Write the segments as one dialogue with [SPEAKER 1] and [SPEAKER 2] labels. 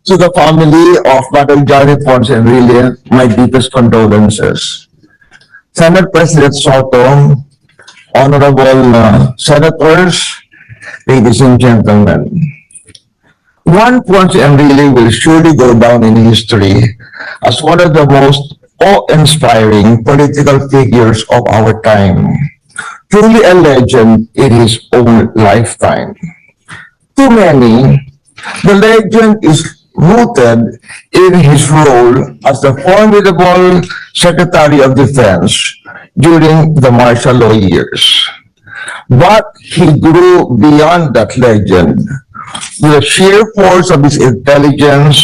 [SPEAKER 1] To the family of Madam Johnny Ponce and Enrile, my deepest condolences. Senate President Sotto, honorable senators, ladies and gentlemen, Juan Ponce and Enrile will surely go down in history as one of the most awe-inspiring political figures of our time, truly a legend in his own lifetime. To many, the legend is rooted in his role as the formidable Secretary of Defense during the martial law years. But he grew beyond that legend with the sheer force of his intelligence,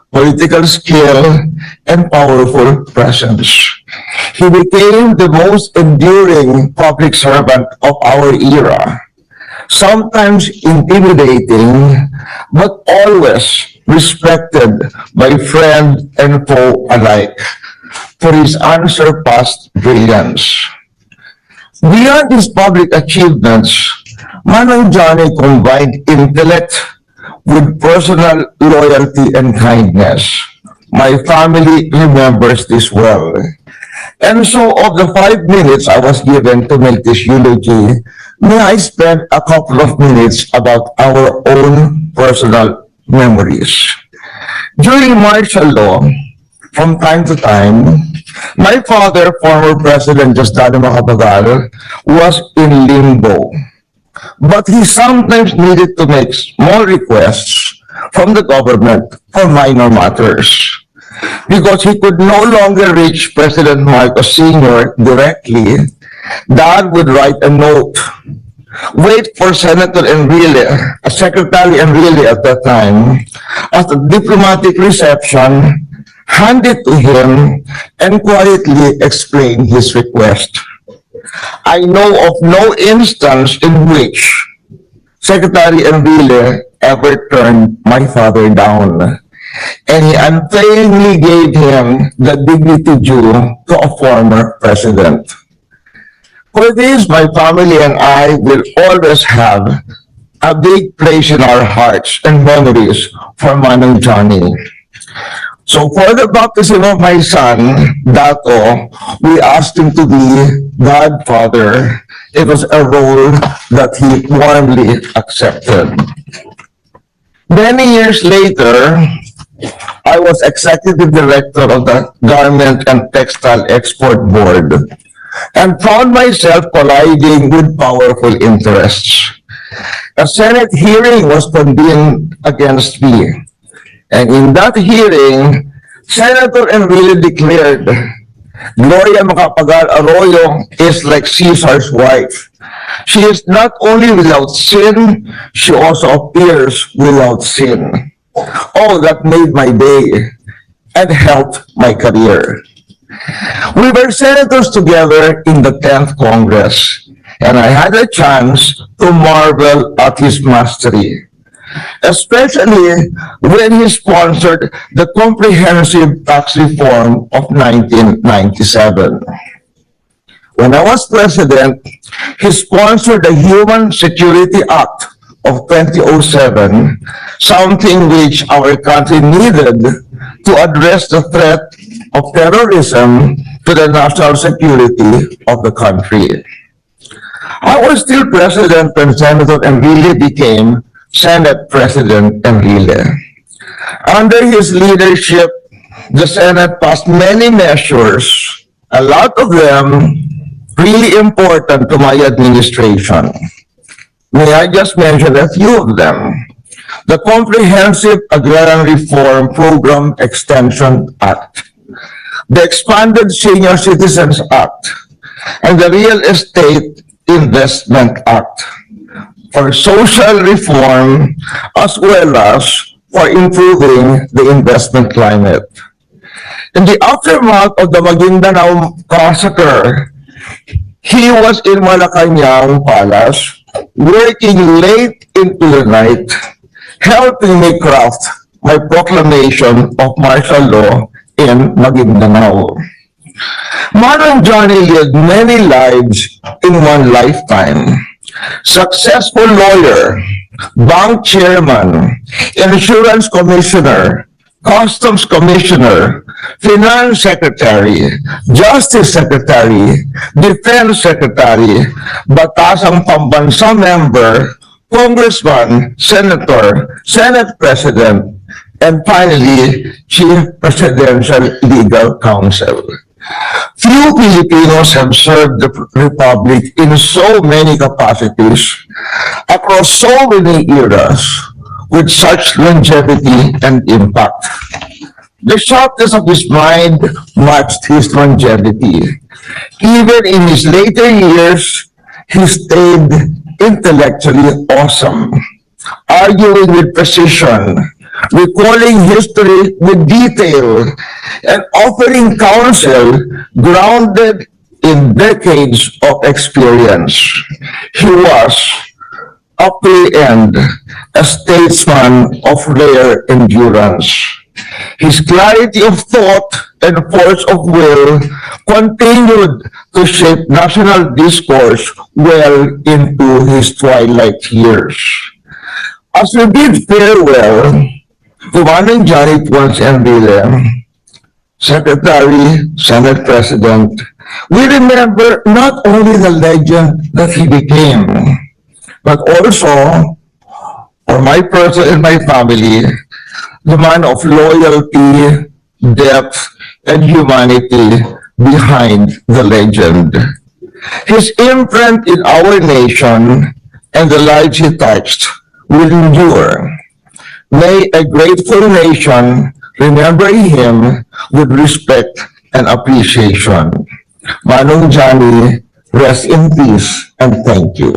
[SPEAKER 1] political skill, and powerful presence. He became the most enduring public servant of our era, sometimes intimidating, but always respected by friend and foe alike for his unsurpassed brilliance. Beyond his public achievements, Manong Johnny combined intellect with personal loyalty and kindness. My family remembers this well. And so, of the 5 minutes I was given to make this eulogy, may I spend a couple of minutes about our own personal memories. During martial law, from time to time, my father, former President Gloria Macapagal, was in limbo. But he sometimes needed to make small requests from the government for minor matters. Because he could no longer reach President Marcos Sr. directly, Dad would write a note, wait for Senator Enrile, Secretary Enrile at that time, at a diplomatic reception, hand it to him, and quietly explain his request. I know of no instance in which Secretary Enrile ever turned my father down, and he unfailingly gave him the dignity due to a former president. For this, my family and I will always have a big place in our hearts and memories for Manong Johnny. So for the baptism of my son, Dato, we asked him to be godfather. It was a role that he warmly accepted. Many years later, I was executive director of the Garment and Textile Export Board and found myself colliding with powerful interests. A Senate hearing was convened against me, and in that hearing, Senator Enrile declared, Gloria Macapagal Arroyo is like Caesar's wife. She is not only without sin, she also appears without sin. Oh, that made my day and helped my career. We were senators together in the 10th Congress, and I had a chance to marvel at his mastery, especially when he sponsored the comprehensive tax reform of 1997. When I was president, he sponsored the Human Security Act of 2007, something which our country needed to address the threat of terrorism to the national security of the country. I was still president when Senator Enrile became Senate President Enrile. Under his leadership, the Senate passed many measures, a lot of them really important to my administration. May I just mention a few of them? The Comprehensive Agrarian Reform Program Extension Act, the Expanded Senior Citizens Act, and the Real Estate Investment Act for social reform as well as for improving the investment climate. In the aftermath of the Maguindanao massacre, he was in Malacanang Palace working late into the night, helping me craft my proclamation of martial law in Maguindanao. Manong Johnny lived many lives in one lifetime. Successful lawyer, bank chairman, insurance commissioner, customs commissioner, finance secretary, justice secretary, defense secretary, batasang pambansa member, congressman, senator, senate president, and finally, chief presidential legal counsel. Few Filipinos have served the Republic in so many capacities across so many eras with such longevity and impact. The sharpness of his mind matched his longevity. Even in his later years, he stayed intellectually awesome, arguing with precision, recalling history with detail, and offering counsel grounded in decades of experience. He was, up to the end, a statesman of rare endurance. His clarity of thought and force of will continued to shape national discourse well into his twilight years. As we bid farewell to Manang Johnny Ponce Enrile, Secretary, Senate President, we remember not only the legend that he became, but also, for my person and my family, the man of loyalty, depth, and humanity behind the legend. His imprint in our nation and the lives he touched will endure. May a grateful nation remember him with respect and appreciation. Manong Johnny, rest in peace and thank you.